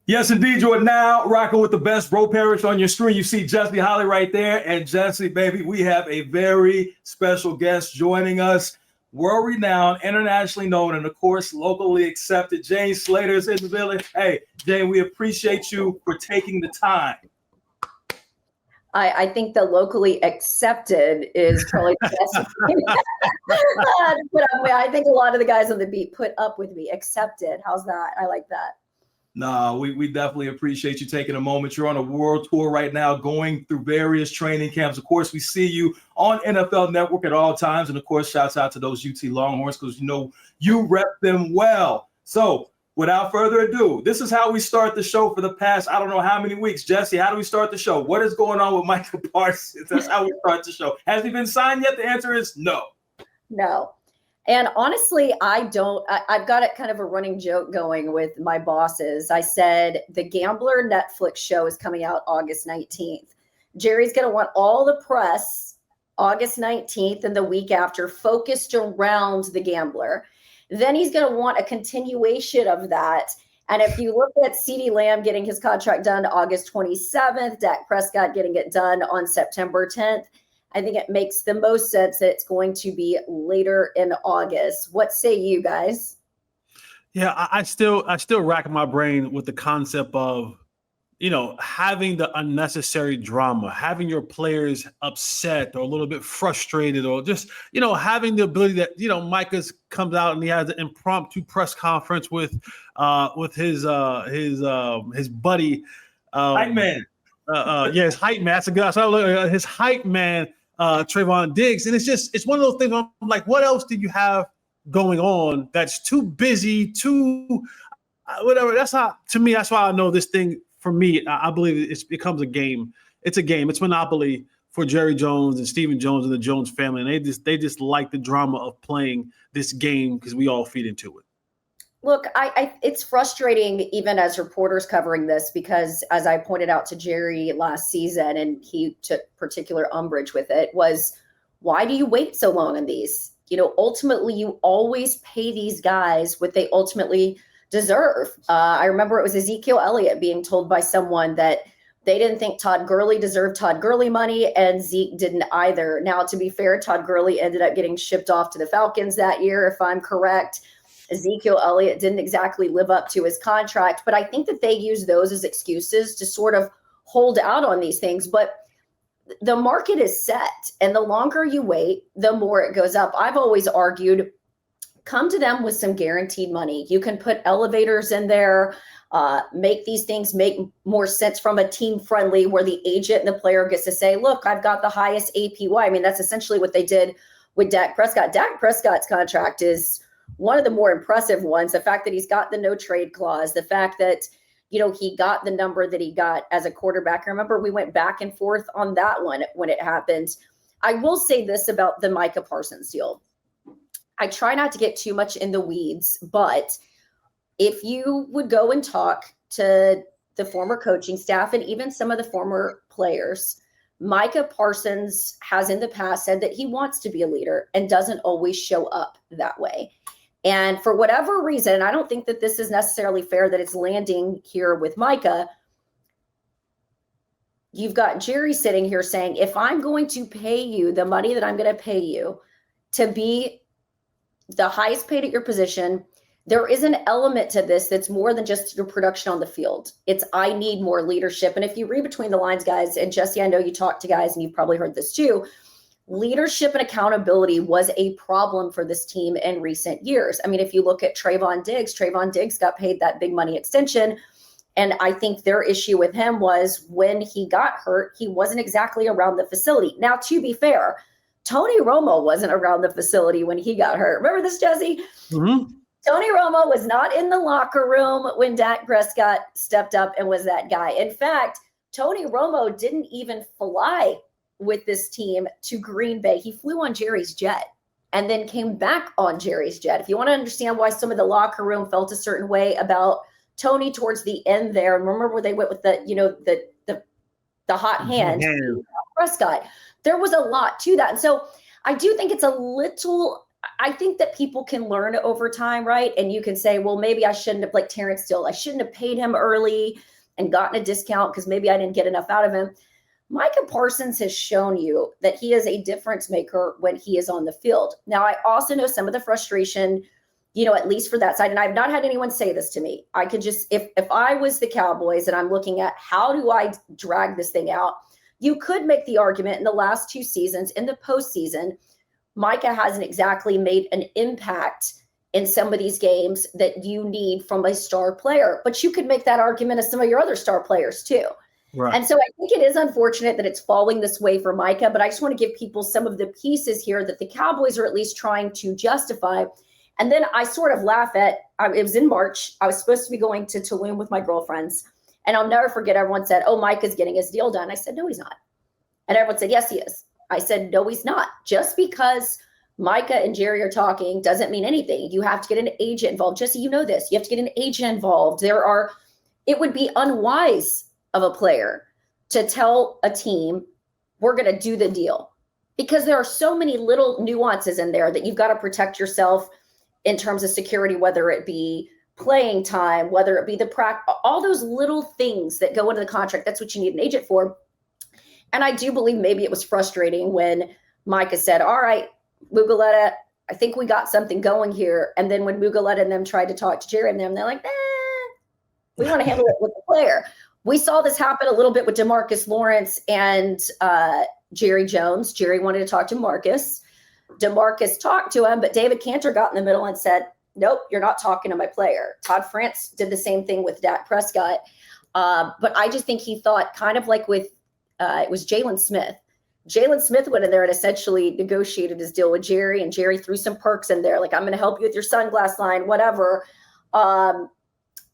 Yes, indeed. You are now rocking with the best, bro. Parrish on your screen. You see Jesse Holly right there. And Jesse, baby, we have a very special guest joining us. World-renowned, internationally known, and of course, locally accepted. Jane Slater is in the building. Hey, Jane, we appreciate you for taking the time. I think the locally accepted is probably the best. I think a lot of the guys on the beat put up with me. Accepted. How's that? I like that. No, we definitely appreciate you taking a moment. You're on a world tour right now, going through various training camps. Of course, we see you on NFL Network at all times. And of course, shouts out to those UT Longhorns because you rep them well. So without further ado, this is how we start the show for the past, I don't know how many weeks. Jesse, how do we start the show? What is going on with Micah Parsons? That's how we start the show. Has he been signed yet? The answer is no. No. And honestly, I've got it kind of a running joke going with my bosses. I said, the Gambler Netflix show is coming out August 19th. Jerry's going to want all the press August 19th and the week after focused around the Gambler. Then he's going to want a continuation of that. And if you look at CeeDee Lamb getting his contract done August 27th, Dak Prescott getting it done on September 10th, I think it makes the most sense that it's going to be later in August. What say you guys? Yeah, I still rack my brain with the concept of, having the unnecessary drama, having your players upset or a little bit frustrated, or just, having the ability that, Micah comes out and he has an impromptu press conference with his buddy. Hype man. His hype man. That's a good. So his hype man. Trayvon Diggs. And it's one of those things where I'm like, what else do you have going on that's too busy, whatever. That's why I know this thing for me, I believe it becomes a game. It's a game. It's Monopoly for Jerry Jones and Stephen Jones and the Jones family. And they just like the drama of playing this game because we all feed into it. Look, it's frustrating even as reporters covering this because, as I pointed out to Jerry last season, and he took particular umbrage with it, was why do you wait so long on these? Ultimately, you always pay these guys what they ultimately deserve. I remember it was Ezekiel Elliott being told by someone that they didn't think Todd Gurley deserved Todd Gurley money, and Zeke didn't either. Now, to be fair, Todd Gurley ended up getting shipped off to the Falcons that year, if I'm correct. Ezekiel Elliott didn't exactly live up to his contract, but I think that they use those as excuses to sort of hold out on these things. But the market is set, and the longer you wait, the more it goes up. I've always argued, come to them with some guaranteed money. You can put elevators in there, make these things make more sense from a team friendly where the agent and the player gets to say, look, I've got the highest APY. I mean, that's essentially what they did with Dak Prescott. Dak Prescott's contract is one of the more impressive ones. The fact that he's got the no trade clause, the fact that, he got the number that he got as a quarterback. I remember we went back and forth on that one when it happened. I will say this about the Micah Parsons deal. I try not to get too much in the weeds, but if you would go and talk to the former coaching staff and even some of the former players, Micah Parsons has in the past said that he wants to be a leader and doesn't always show up that way. And for whatever reason, I don't think that this is necessarily fair that it's landing here with Micah. You've got Jerry sitting here saying, if I'm going to pay you the money that I'm going to pay you to be the highest paid at your position, there is an element to this that's more than just your production on the field. It's, I need more leadership. And if you read between the lines, guys, and Jesse, I know you talk to guys and you've probably heard this too, leadership and accountability was a problem for this team in recent years. I mean, if you look at Trayvon Diggs got paid that big money extension. And I think their issue with him was when he got hurt, he wasn't exactly around the facility. Now, to be fair, Tony Romo wasn't around the facility when he got hurt. Remember this, Jesse? Mm-hmm. Tony Romo was not in the locker room when Dak Prescott stepped up and was that guy. In fact, Tony Romo didn't even fly with this team to Green Bay. He flew on Jerry's jet and then came back on Jerry's jet. If you want to understand why some of the locker room felt a certain way about Tony towards the end there, remember where they went with the hot hand, Prescott, there was a lot to that. And so I do think it's a little I think that people can learn over time, right? And you can say, well, maybe I shouldn't have, like Terrence Steele, I shouldn't have paid him early and gotten a discount because maybe I didn't get enough out of him. Micah Parsons has shown you that he is a difference maker when he is on the field. Now, I also know some of the frustration, at least for that side, and I've not had anyone say this to me. I could just, if I was the Cowboys and I'm looking at how do I drag this thing out, you could make the argument in the last 2 seasons, in the postseason, Micah hasn't exactly made an impact in some of these games that you need from a star player. But you could make that argument of some of your other star players too. Right. And so I think it is unfortunate that it's falling this way for Micah, but I just want to give people some of the pieces here that the Cowboys are at least trying to justify. And then I sort of laugh at, it was in March. I was supposed to be going to Tulum with my girlfriends. And I'll never forget, everyone said, oh, Micah's getting his deal done. I said, no, he's not. And everyone said, yes, he is. I said, no, he's not. Just because Micah and Jerry are talking doesn't mean anything. You have to get an agent involved. Jesse, you know this. You have to get an agent involved. It would be unwise of a player to tell a team, we're going to do the deal. Because there are so many little nuances in there that you've got to protect yourself in terms of security, whether it be playing time, whether it be the practice, all those little things that go into the contract. That's what you need an agent for. And I do believe maybe it was frustrating when Micah said, all right, Mugoleta, I think we got something going here. And then when Mugoleta and them tried to talk to Jerry and them, they're like, we want to handle it with the player. We saw this happen a little bit with DeMarcus Lawrence and Jerry Jones. Jerry wanted to talk to Marcus. DeMarcus talked to him, but David Cantor got in the middle and said, nope, you're not talking to my player. Todd France did the same thing with Dak Prescott. But I just think he thought kind of like with, it was Jalen Smith. Jalen Smith went in there and essentially negotiated his deal with Jerry, and Jerry threw some perks in there. Like, I'm going to help you with your sunglass line, whatever.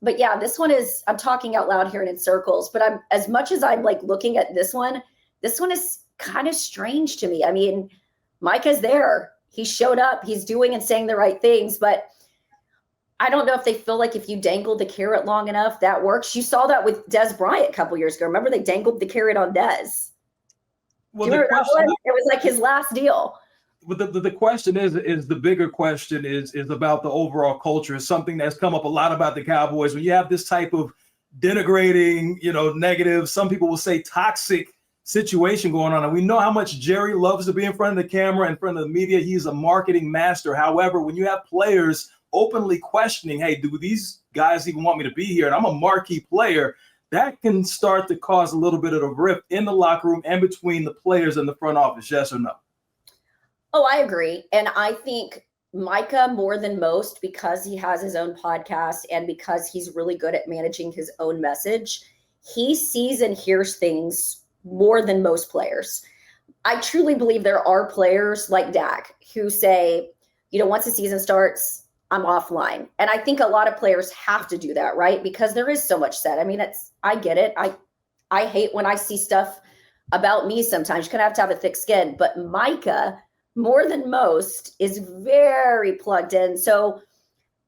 But yeah, this one is, I'm talking out loud here and in circles, but as much as I'm like looking at this one is kind of strange to me. I mean, Micah's there. He showed up. He's doing and saying the right things, but I don't know if they feel like if you dangle the carrot long enough, that works. You saw that with Dez Bryant a couple years ago. Remember they dangled the carrot on Dez? Well, do you remember that one? It was like his last deal. But the question is the bigger question is about the overall culture. It's something that's come up a lot about the Cowboys. When you have this type of denigrating, negative, some people will say toxic situation going on. And we know how much Jerry loves to be in front of the camera, in front of the media. He's a marketing master. However, when you have players openly questioning, hey, do these guys even want me to be here? And I'm a marquee player. That can start to cause a little bit of a rift in the locker room and between the players and the front office. Yes or no? Oh, I agree. And I think Micah, more than most, because he has his own podcast and because he's really good at managing his own message, he sees and hears things more than most players. I truly believe there are players like Dak who say, once the season starts, I'm offline. And I think a lot of players have to do that, right? Because there is so much said. I mean, I get it. I hate when I see stuff about me sometimes. You kind of have a thick skin. But Micah, more than most, is very plugged in. So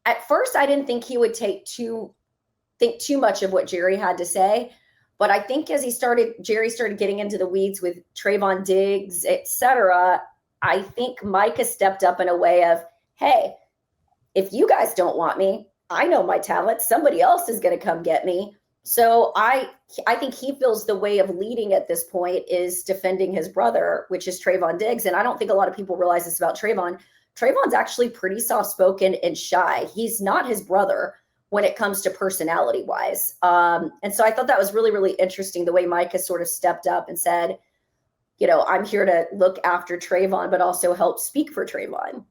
at first, I didn't think he would think too much of what Jerry had to say. But I think as Jerry started getting into the weeds with Trayvon Diggs, et cetera, I think Micah stepped up in a way of, hey, if you guys don't want me, I know my talent. Somebody else is going to come get me. So I think he feels the way of leading at this point is defending his brother, which is Trayvon Diggs. And I don't think a lot of people realize this about Trayvon. Trayvon's actually pretty soft-spoken and shy. He's not his brother when it comes to personality-wise. And so I thought that was really, really interesting, the way Micah sort of stepped up and said, I'm here to look after Trayvon, but also help speak for Trayvon.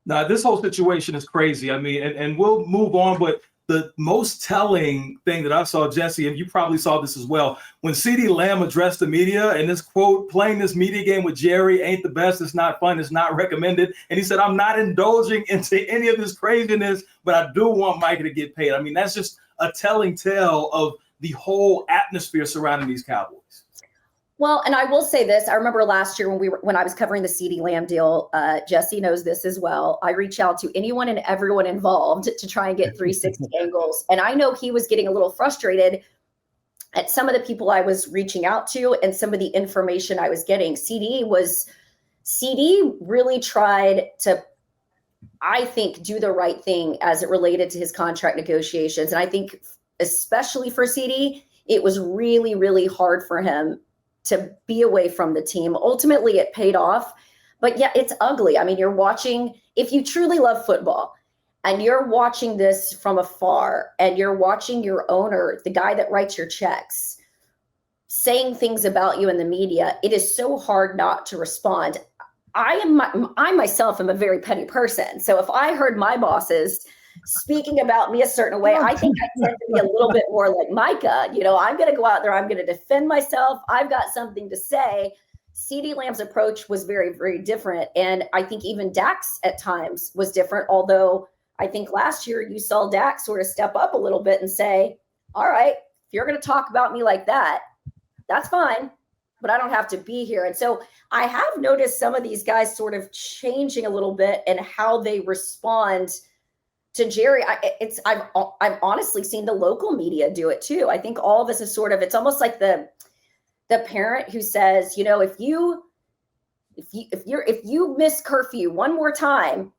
Now, this whole situation is crazy. I mean, and we'll move on, but the most telling thing that I saw, Jesse, and you probably saw this as well, when CeeDee Lamb addressed the media and this quote, playing this media game with Jerry ain't the best, it's not fun, it's not recommended. And he said, I'm not indulging into any of this craziness, but I do want Micah to get paid. I mean, that's just a telling tale of the whole atmosphere surrounding these Cowboys. Well, and I will say this. I remember last year when I was covering the CeeDee Lamb deal, Jesse knows this as well. I reach out to anyone and everyone involved to try and get 360 angles. And I know he was getting a little frustrated at some of the people I was reaching out to and some of the information I was getting. CeeDee really tried to I think, do the right thing as it related to his contract negotiations. And I think especially for CeeDee, it was really, really hard for him to be away from the team. Ultimately, it paid off. But yeah, it's ugly. I mean, you're watching, if you truly love football and you're watching this from afar and you're watching your owner, the guy that writes your checks, saying things about you in the media, it is so hard not to respond. I myself am a very petty person. So if I heard my bosses speaking about me a certain way, I think I tend to be a little bit more like Micah. You know, I'm going to go out there, I'm going to defend myself. I've got something to say. CeeDee Lamb's approach was very, very different. And I think even Dak's at times was different. Although I think last year you saw Dak sort of step up a little bit and say, all right, if you're going to talk about me like that, that's fine, but I don't have to be here. And so I have noticed some of these guys sort of changing a little bit and how they respond to Jerry. I've honestly seen the local media do it too. I think all of us is sort of, it's almost like the parent who says, you know, if you miss curfew one more time,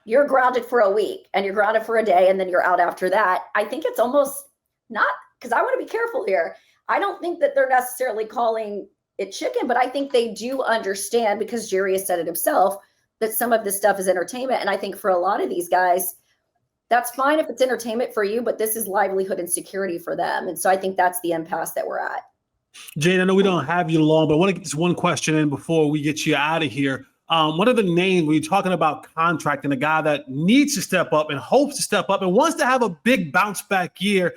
you're grounded for a week and you're grounded for a day and then you're out after that. I think it's almost not, because I want to be careful here. I don't think that they're necessarily calling it chicken, but I think they do understand, because Jerry has said it himself, that some of this stuff is entertainment. And I think for a lot of these guys, that's fine if it's entertainment for you, but this is livelihood and security for them. And so I think that's the impasse that we're at. Jane, I know we don't have you long, but I want to get this one question in before we get you out of here. What are the names when you're talking about contracting a guy that needs to step up and hopes to step up and wants to have a big bounce back year?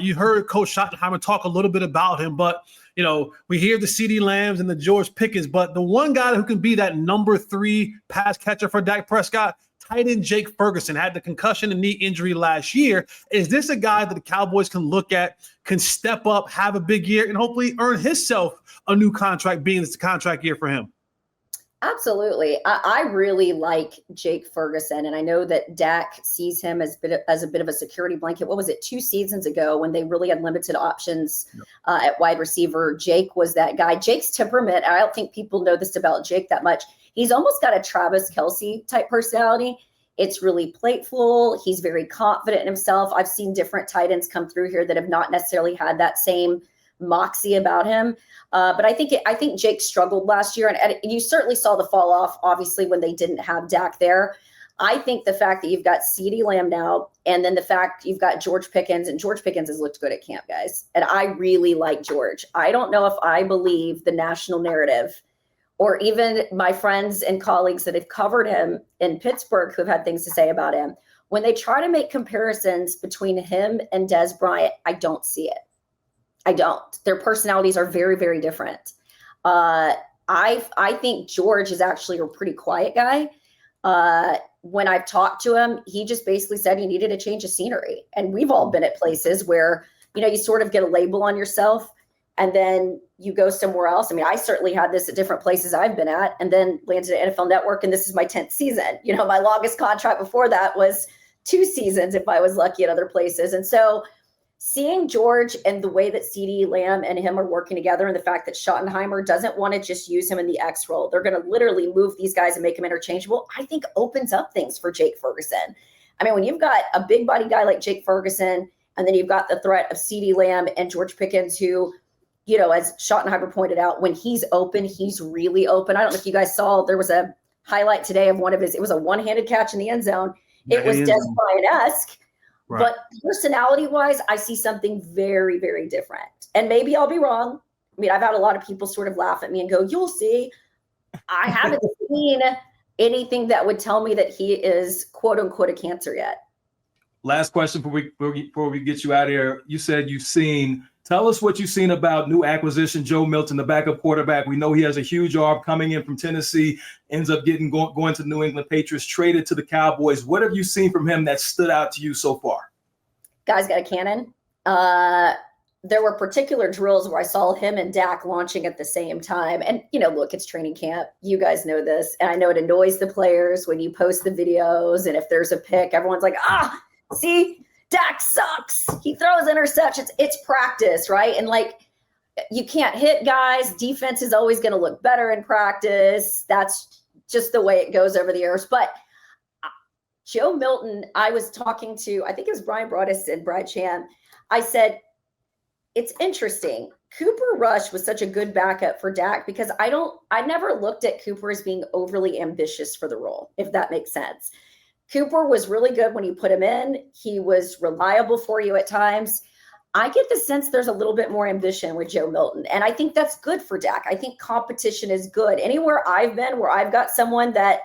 You heard Coach Schottenheimer talk a little bit about him, but you know, we hear the CeeDee Lambs and the George Pickens, but the one guy who can be that number 3 pass catcher for Dak Prescott, tight end Jake Ferguson, had the concussion and knee injury last year. Is this a guy that the Cowboys can look at, can step up, have a big year, and hopefully earn himself a new contract, being it's a contract year for him? Absolutely. I really like Jake Ferguson, and I know that Dak sees him as a bit of a security blanket. What was it, 2 seasons ago when they really had limited options at wide receiver? Jake was that guy. Jake's temperament, I don't think people know this about Jake that much. He's almost got a Travis Kelce type personality. It's really playful. He's very confident in himself. I've seen different tight ends come through here that have not necessarily had that same moxie about him. But I think Jake struggled last year, and you certainly saw the fall off, obviously, when they didn't have Dak there. I think the fact that you've got CeeDee Lamb now, and then the fact you've got George Pickens, and George Pickens has looked good at camp, guys. And I really like George. I don't know if I believe the national narrative, or even my friends and colleagues that have covered him in Pittsburgh who've had things to say about him. When they try to make comparisons between him and Dez Bryant, I don't see it. I don't. Their personalities are very, very different. I think George is actually a pretty quiet guy. When I've talked to him, he just basically said he needed a change of scenery. And we've all been at places where, you know, you sort of get a label on yourself and then you go somewhere else. I mean, I certainly had this at different places I've been at, and then landed at NFL Network, and this is my 10th season. You know, my longest contract before that was 2 seasons if I was lucky at other places. And so seeing George and the way that CeeDee Lamb and him are working together, and the fact that Schottenheimer doesn't want to just use him in the X role, they're going to literally move these guys and make them interchangeable, I think opens up things for Jake Ferguson. I mean, when you've got a big body guy like Jake Ferguson, and then you've got the threat of CeeDee Lamb and George Pickens, who, you know, as Schottenheimer pointed out, when he's open, he's really open. I don't know if you guys saw, there was a highlight today of one of his, it was a one-handed catch in the end zone. It was Dez Bryant-esque. Right. But personality-wise, I see something very, very different. And maybe I'll be wrong. I mean, I've had a lot of people sort of laugh at me and go, you'll see. I haven't seen anything that would tell me that he is, quote unquote, a cancer yet. Last question before we get you out of here. You said you've seen, tell us what you've seen about new acquisition, Joe Milton, the backup quarterback. We know he has a huge arm, coming in from Tennessee, ends up going to New England Patriots, traded to the Cowboys. What have you seen from him that stood out to you so far? Guy's got a cannon. There were particular drills where I saw him and Dak launching at the same time. And, you know, look, it's training camp. You guys know this. And I know it annoys the players when you post the videos. And if there's a pick, everyone's like, see, Dak sucks. He throws interceptions. It's practice, right? And like, you can't hit guys. Defense is always going to look better in practice. That's just the way it goes over the years. But Joe Milton, I was talking to, I think it was Brian Broaddus and Brad Cham. I said, it's interesting. Cooper Rush was such a good backup for Dak because I never looked at Cooper as being overly ambitious for the role, if that makes sense. Cooper was really good when you put him in. He was reliable for you at times. I get the sense there's a little bit more ambition with Joe Milton, and I think that's good for Dak. I think competition is good. Anywhere I've been where I've got someone that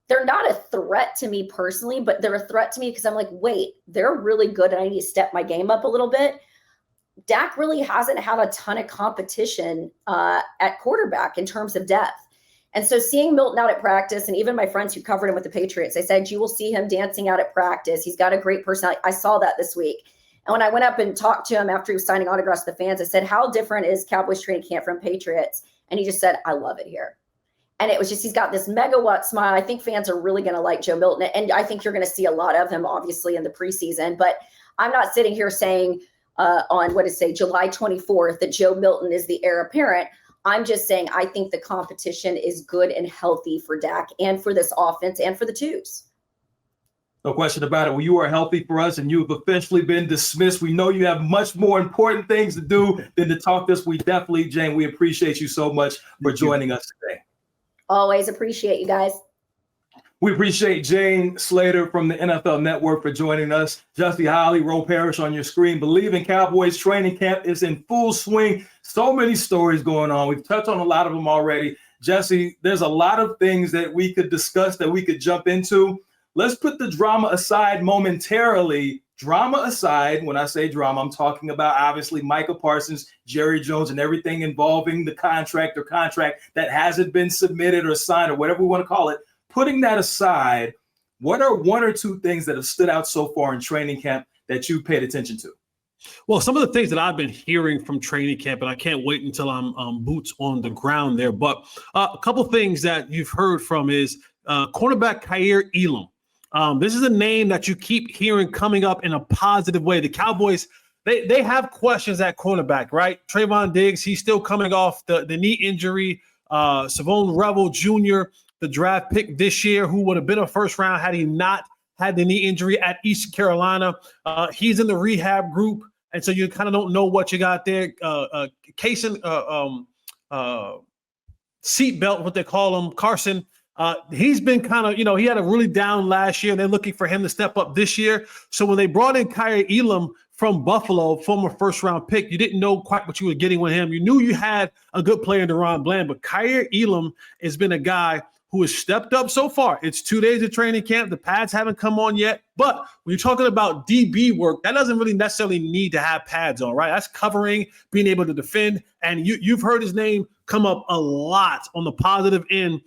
they're not a threat to me personally, but they're a threat to me because I'm like, wait, they're really good and I need to step my game up a little bit. Dak really hasn't had a ton of competition at quarterback in terms of depth. And so seeing Milton out at practice, and even my friends who covered him with the Patriots, they said, you will see him dancing out at practice. He's got a great personality. I saw that this week. And when I went up and talked to him after he was signing autographs to the fans, I said, how different is Cowboys training camp from Patriots? And he just said, I love it here. And it was just, he's got this megawatt smile. I think fans are really going to like Joe Milton. And I think you're going to see a lot of him, obviously, in the preseason. But I'm not sitting here saying on, July 24th that Joe Milton is the heir apparent. I'm just saying I think the competition is good and healthy for Dak and for this offense and for the twos. No question about it. Well, you are healthy for us, and you have officially been dismissed. We know you have much more important things to do than to talk this. We definitely, Jane, we appreciate you so much for joining us today. Always appreciate you guys. We appreciate Jane Slater from the NFL Network for joining us. Jesse Holly, Parrish on your screen. Bleav in Cowboys training camp is in full swing. So many stories going on. We've touched on a lot of them already. Jesse, there's a lot of things that we could discuss, that we could jump into. Let's put the drama aside momentarily. Drama aside, when I say drama, I'm talking about obviously Micah Parsons, Jerry Jones, and everything involving the contract that hasn't been submitted or signed or whatever we want to call it. Putting that aside, what are one or two things that have stood out so far in training camp that you paid attention to? Well, some of the things that I've been hearing from training camp, and I can't wait until I'm boots on the ground there, but a couple things that you've heard from is cornerback Kaiir Elam. This is a name that you keep hearing coming up in a positive way. The Cowboys, they have questions at cornerback, right? Trayvon Diggs, he's still coming off the knee injury. Savon Revel Jr., the draft pick this year, who would have been a first round had he not had the knee injury at East Carolina. He's in the rehab group, and so you kind of don't know what you got there. Kaysen, seatbelt, what they call him, Carson. He's been kind of, he had a really down last year, and they're looking for him to step up this year. So when they brought in Kaiir Elam from Buffalo, former first-round pick, you didn't know quite what you were getting with him. You knew you had a good player in DaRon Bland, but Kaiir Elam has been a guy who has stepped up so far. It's 2 days of training camp. The pads haven't come on yet. But when you're talking about DB work, that doesn't really necessarily need to have pads on, right? That's covering, being able to defend. And you've heard his name come up a lot on the positive end,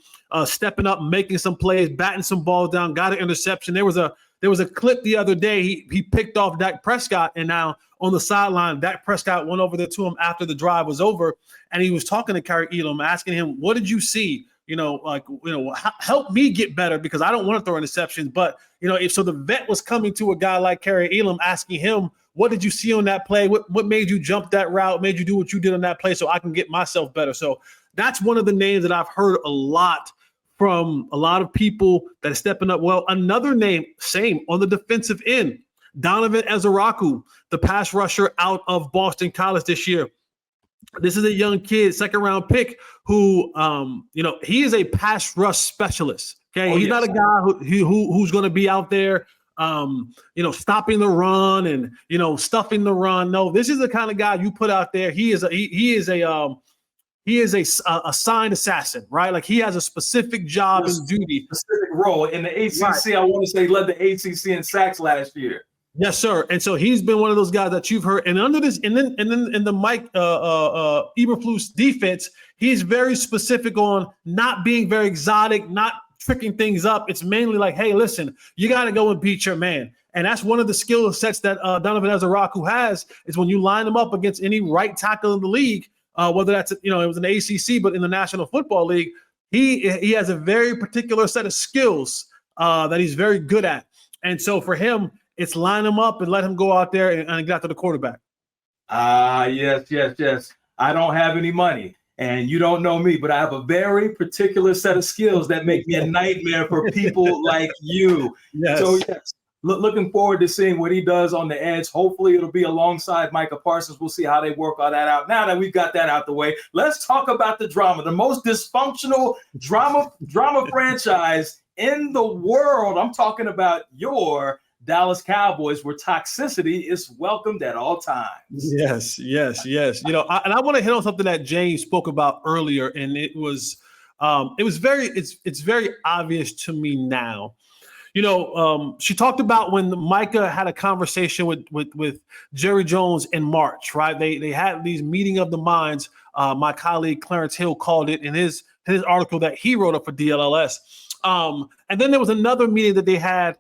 stepping up, making some plays, batting some balls down, got an interception. There was a clip the other day. He picked off Dak Prescott, and now on the sideline, Dak Prescott went over there to him after the drive was over, and he was talking to Kaiir Elam, asking him, what did you see? Help me get better because I don't want to throw interceptions. But, if so the vet was coming to a guy like Kaiir Elam, asking him, what did you see on that play? What made you jump that route? Made you do what you did on that play so I can get myself better? So that's one of the names that I've heard a lot from a lot of people that are stepping up. Well, another name, same on the defensive end, Donovan Ezeiruaku, the pass rusher out of Boston College this year. This is a young kid, second-round pick, who, he is a pass rush specialist. Okay, he's not a guy who's going to be out there, stopping the run and stuffing the run. No, this is the kind of guy you put out there. He is a assigned assassin, right? Like he has a specific job and duty, specific role in the ACC. Right. I want to say he led the ACC in sacks last year. Yes, sir. And so he's been one of those guys that you've heard. And under this, and then in the Mike Eberflus defense, he's very specific on not being very exotic, not tricking things up. It's mainly like, hey, listen, you got to go and beat your man. And that's one of the skill sets that Donovan Ezeiruaku has, is when you line him up against any right tackle in the league, whether that's, it was in the ACC, but in the National Football League, he has a very particular set of skills that he's very good at. And so for him, it's line him up and let him go out there and get after the quarterback. Yes. I don't have any money. And you don't know me, but I have a very particular set of skills that make me a nightmare for people like you. Yes. So yes, looking forward to seeing what he does on the edge. Hopefully it'll be alongside Micah Parsons. We'll see how they work all that out. Now that we've got that out the way, let's talk about the drama, the most dysfunctional drama franchise in the world. I'm talking about your Dallas Cowboys, where toxicity is welcomed at all times. Yes. You know, I want to hit on something that Jane spoke about earlier, and it's very obvious to me now. You know, she talked about when Micah had a conversation with Jerry Jones in March, right? They had these meeting of the minds. My colleague Clarence Hill called it in his article that he wrote up for DLLS. And then there was another meeting that they had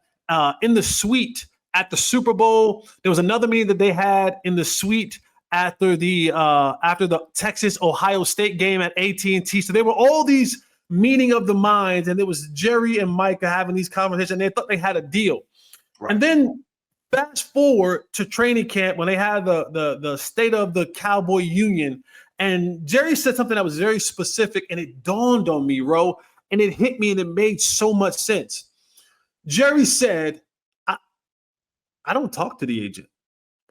in the suite at the Super Bowl. There was another meeting that they had in the suite after the Texas-Ohio State game at AT&T. So there were all these meeting of the minds, and it was Jerry and Micah having these conversations. They thought they had a deal. Right. And then fast forward to training camp when they had the state of the Cowboy Union, and Jerry said something that was very specific, and it dawned on me, Ro, and it hit me, and it made so much sense. Jerry said, I don't talk to the agent.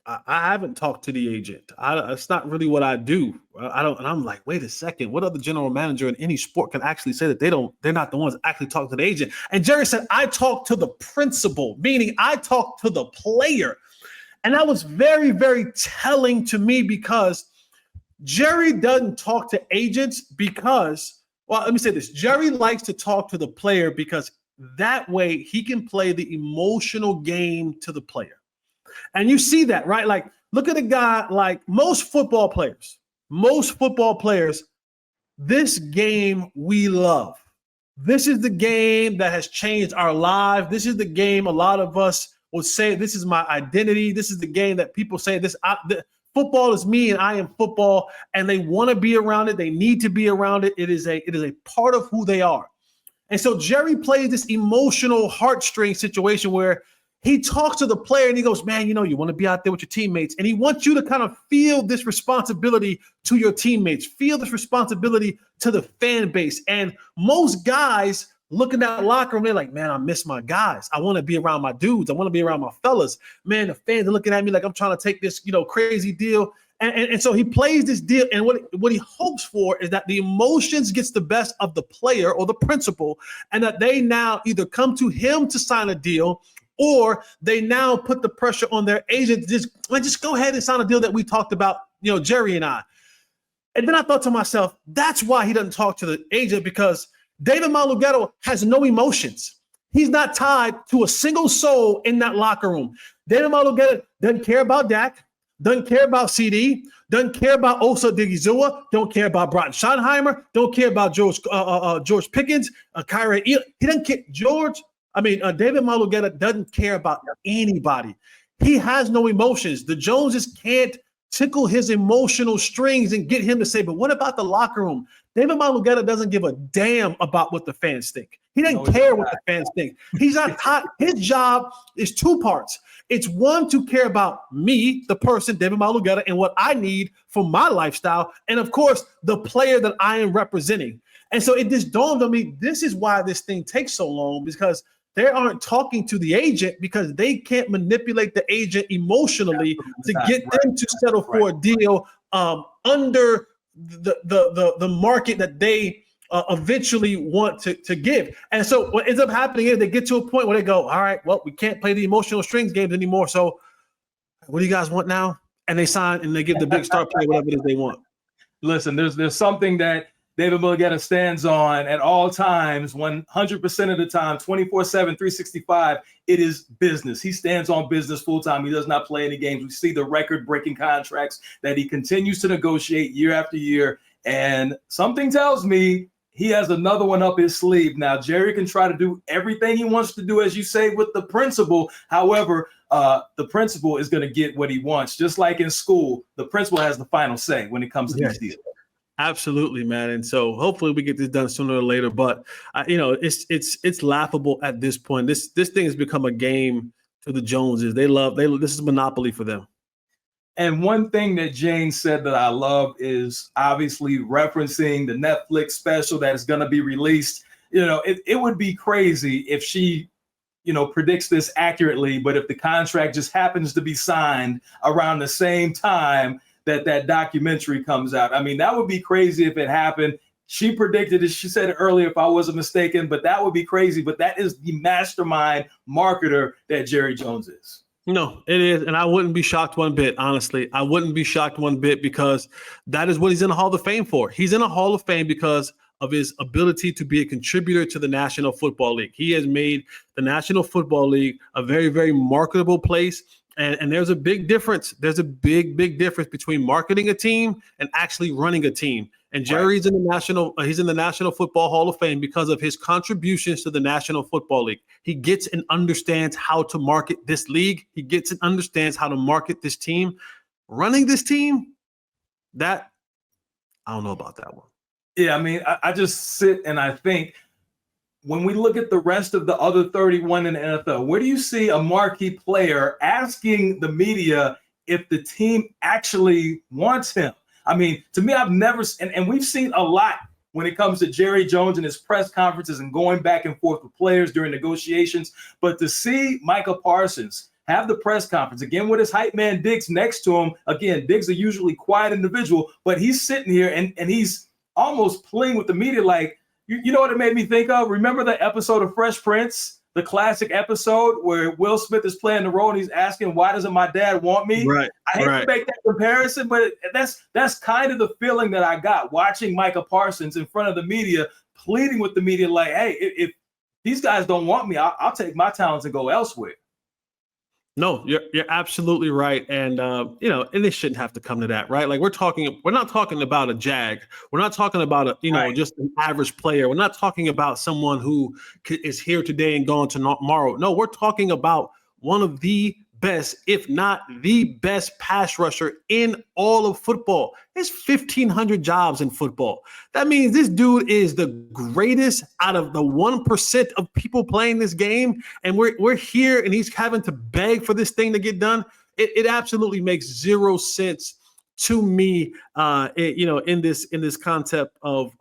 I haven't talked to the agent. It's not really what I do. I don't. And I'm like, wait a second. What other general manager in any sport can actually say that they're not the ones that actually talk to the agent? And Jerry said, I talk to the principal, meaning I talk to the player. And that was very, very telling to me, because Jerry doesn't talk to agents because, well, let me say this. Jerry likes to talk to the player because that way he can play the emotional game to the player. And you see that, right? Like, look at a guy like most football players, this game we love. This is the game that has changed our lives. This is the game a lot of us will say, this is my identity. This is the game that people say football is me and I am football, and they want to be around it. They need to be around it. It is a part of who they are. And so Jerry plays this emotional heartstring situation where he talks to the player and he goes, man, you know, you want to be out there with your teammates. And he wants you to kind of feel this responsibility to your teammates, feel this responsibility to the fan base. And most guys look in that locker room, they're like, man, I miss my guys. I want to be around my dudes. I want to be around my fellas. Man, the fans are looking at me like I'm trying to take this, you know, crazy deal. And so he plays this deal. And what he hopes for is that the emotions gets the best of the player or the principal, and that they now either come to him to sign a deal, or they now put the pressure on their agent to just go ahead and sign a deal that we talked about, you know, Jerry and I. And then I thought to myself, that's why he doesn't talk to the agent, because David Malughetto has no emotions. He's not tied to a single soul in that locker room. David Malughetto doesn't care about Dak, doesn't care about CD, doesn't care about Osa Digizua, don't care about Broughton Schottenheimer, don't care about George Pickens, Kaiir. He doesn't care. David Malughetto doesn't care about anybody. He has no emotions. The Joneses can't tickle his emotional strings and get him to say, but what about the locker room? David Malughetto doesn't give a damn about what the fans think. He doesn't care what the fans think. He's not hot. His job is two parts. It's one, to care about me, the person, David Malughetto, and what I need for my lifestyle. And of course, the player that I am representing. And so it just dawned on me, this is why this thing takes so long, because they aren't talking to the agent, because they can't manipulate the agent emotionally to get them to settle for a deal under the market that they eventually want to give. And so what ends up happening is they get to a point where they go, all right, well, we can't play the emotional strings games anymore. So what do you guys want now? And they sign and they give the big star player whatever it is they want. Listen, there's something that David Malughetto stands on at all times, 100% of the time, 24/7, 365. It is business. He stands on business full time. He does not play any games. We see the record-breaking contracts that he continues to negotiate year after year. And something tells me he has another one up his sleeve. Now, Jerry can try to do everything he wants to do, as you say, with the principal. However, the principal is going to get what he wants. Just like in school, the principal has the final say when it comes to these deals. Absolutely, man. And so hopefully we get this done sooner or later. But it's laughable at this point. This thing has become a game to the Joneses. This is monopoly for them. And one thing that Jane said that I love is obviously referencing the Netflix special that is going to be released. It would be crazy if she, predicts this accurately, but if the contract just happens to be signed around the same time that documentary comes out. I mean, that would be crazy if it happened. She predicted it. She said it earlier, if I wasn't mistaken, but that would be crazy. But that is the mastermind marketer that Jerry Jones is. No, it is. And I wouldn't be shocked one bit, honestly. I wouldn't be shocked one bit because that is what he's in the Hall of Fame for. He's in the Hall of Fame because of his ability to be a contributor to the National Football League. He has made the National Football League a very, very marketable place. And there's a big difference. There's a big, big difference between marketing a team and actually running a team. And Jerry's in the National Football Hall of Fame because of his contributions to the National Football League. He gets and understands how to market this league. He gets and understands how to market this team. Running this team, I don't know about that one. Yeah, I mean, I just sit and I think when we look at the rest of the other 31 in the NFL, where do you see a marquee player asking the media if the team actually wants him? I mean, to me, I've never – and we've seen a lot when it comes to Jerry Jones and his press conferences and going back and forth with players during negotiations. But to see Micah Parsons have the press conference, again, with his hype man Diggs next to him. Again, Diggs a usually quiet individual, but he's sitting here and he's almost playing with the media like, you know what it made me think of? Remember the episode of Fresh Prince? The classic episode where Will Smith is playing the role and he's asking, why doesn't my dad want me? Right. I hate to make that comparison, but that's kind of the feeling that I got watching Micah Parsons in front of the media, pleading with the media like, hey, if these guys don't want me, I'll take my talents and go elsewhere. No, you're absolutely right. And, and this shouldn't have to come to that, right? Like we're not talking about a Jag. We're not talking about just an average player. We're not talking about someone who is here today and gone tomorrow. No, we're talking about one of the best, if not the best pass rusher in all of football. There's 1,500 jobs in football. That means this dude is the greatest out of the 1% of people playing this game. And we're here and he's having to beg for this thing to get done. It absolutely makes zero sense to me, in this concept of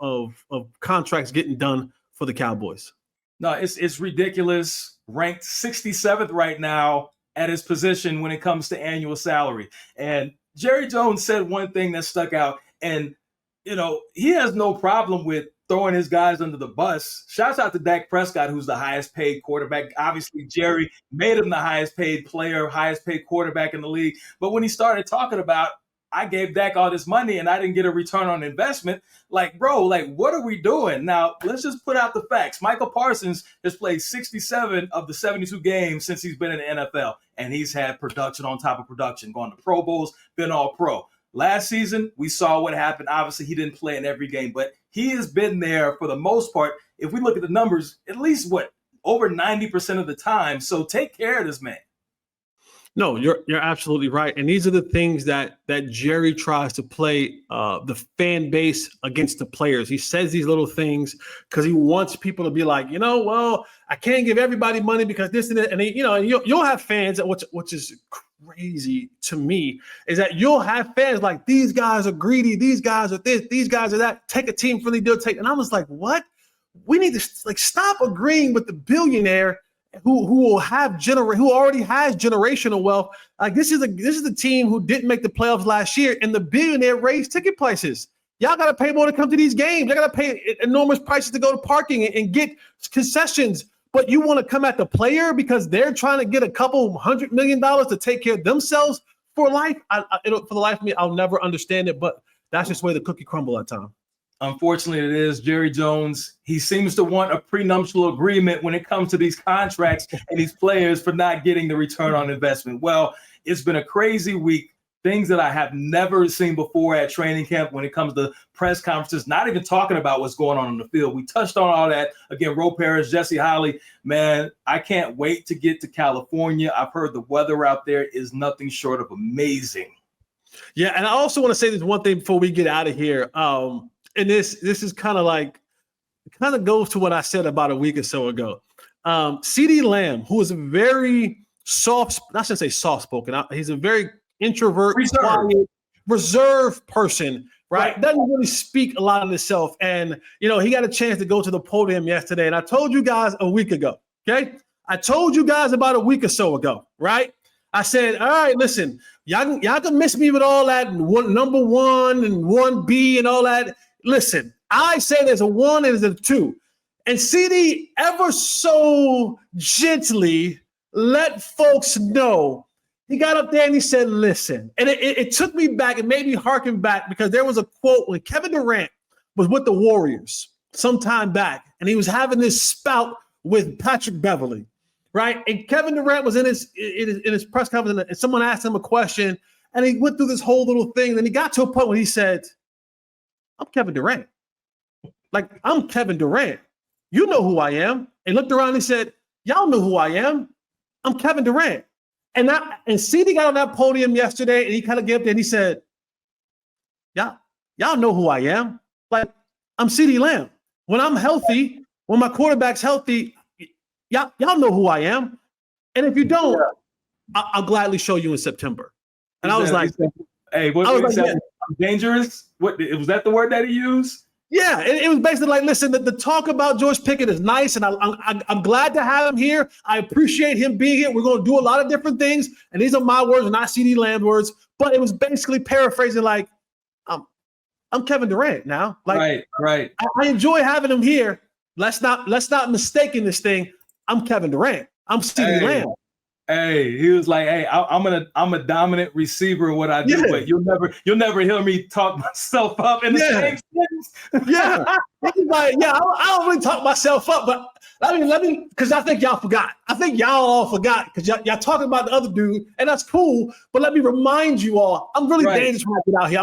contracts getting done for the Cowboys. No, it's ridiculous. Ranked 67th right now at his position when it comes to annual salary. And Jerry Jones said one thing that stuck out, and, he has no problem with throwing his guys under the bus. Shouts out to Dak Prescott, who's the highest paid quarterback. Obviously, Jerry made him the highest paid player, highest paid quarterback in the league. But when he started talking about, I gave Dak all this money and I didn't get a return on investment. Like, bro, what are we doing? Now, let's just put out the facts. Micah Parsons has played 67 of the 72 games since he's been in the NFL, and he's had production on top of production, gone to Pro Bowls, been all pro. Last season, we saw what happened. Obviously, he didn't play in every game, but he has been there for the most part. If we look at the numbers, at least over 90% of the time. So take care of this man. No, you're absolutely right. And these are the things that Jerry tries to play the fan base against the players. He says these little things because he wants people to be like, well, I can't give everybody money because this and that. And you'll have fans, which is crazy to me, is that you'll have fans like, these guys are greedy, these guys are this, these guys are that, take a team friendly deal, and I was like, what? We need to stop agreeing with the billionaire who already has generational wealth. Like this is the team who didn't make the playoffs last year, and the billionaire raised ticket prices. Y'all got to pay more to come to these games. Y'all got to pay enormous prices to go to parking and get concessions. But you want to come at the player because they're trying to get a couple $100 million to take care of themselves for life. For the life of me, I'll never understand it. But that's just the way the cookie crumble at times. Unfortunately, it is. Jerry Jones, he seems to want a prenuptial agreement when it comes to these contracts and these players for not getting the return on investment. Well, it's been a crazy week. Things that I have never seen before at training camp when it comes to press conferences, not even talking about what's going on the field. We touched on all that. Again, Parrish, Jesse Holly, man, I can't wait to get to California. I've heard the weather out there is nothing short of amazing. Yeah, and I also want to say this one thing before we get out of here. And this is kind of goes to what I said about a week or so ago. CeeDee Lamb, who is a very I shouldn't say soft-spoken. He's a very introvert, quiet, reserved person, right? Doesn't really speak a lot of himself. And, you know, he got a chance to go to the podium yesterday. And I told you guys a week ago, okay? I told you guys about a week or so ago, right? I said, all right, listen, y'all can miss me with all that number 1 and 1B and all that. Listen, I say there's a 1 and there's a 2. And CeeDee ever so gently let folks know. He got up there and he said, listen. And it took me back. It made me harken back because there was a quote when Kevin Durant was with the Warriors some time back. And he was having this spout with Patrick Beverley, right? And Kevin Durant was in his press conference and someone asked him a question. And he went through this whole little thing. Then he got to a point where he said, I'm Kevin Durant. Like, I'm Kevin Durant. You know who I am. And looked around and he said, y'all know who I am. I'm Kevin Durant. And CeeDee got on that podium yesterday and he kind of gave up there and he said, y'all know who I am. Like, I'm CeeDee Lamb. When I'm healthy, when my quarterback's healthy, y'all know who I am. And if you don't, I'll gladly show you in September. And I was like, hey, what was that? Dangerous? What was that the word that he used? Yeah, it was basically like, listen, the talk about George Pickens is nice, and I'm glad to have him here. I appreciate him being here. We're going to do a lot of different things, and these are my words, not CeeDee Lamb words. But it was basically paraphrasing like, I'm Kevin Durant now. Like, right. I enjoy having him here. Let's not mistake this thing. I'm Kevin Durant. I'm CeeDee Lamb. Hey, he was like, hey, I'm a dominant receiver in what I do, but you'll never hear me talk myself up in the same sentence. Yeah. I don't really talk myself up, but let me, because I think y'all forgot. I think y'all all forgot because y'all talking about the other dude, and that's cool. But let me remind you all, I'm really dangerous when I get out here.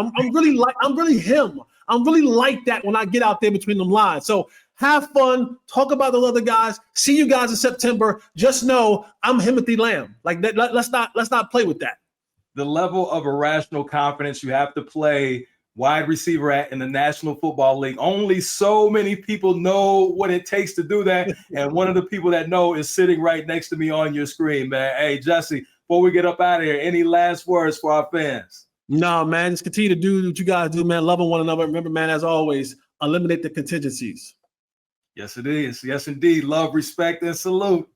I'm really him. I'm really like that when I get out there between them lines. So have fun, talk about those other guys. See you guys in September. Just know I'm Timothy Lamb. Like that, let's not play with that. The level of irrational confidence you have to play wide receiver at in the National Football League. Only so many people know what it takes to do that. And one of the people that know is sitting right next to me on your screen, man. Hey, Jesse, before we get up out of here, any last words for our fans? No, man, just continue to do what you guys do, man. Loving one another. Remember, man, as always, eliminate the contingencies. Yes, it is. Yes, indeed. Love, respect, and salute.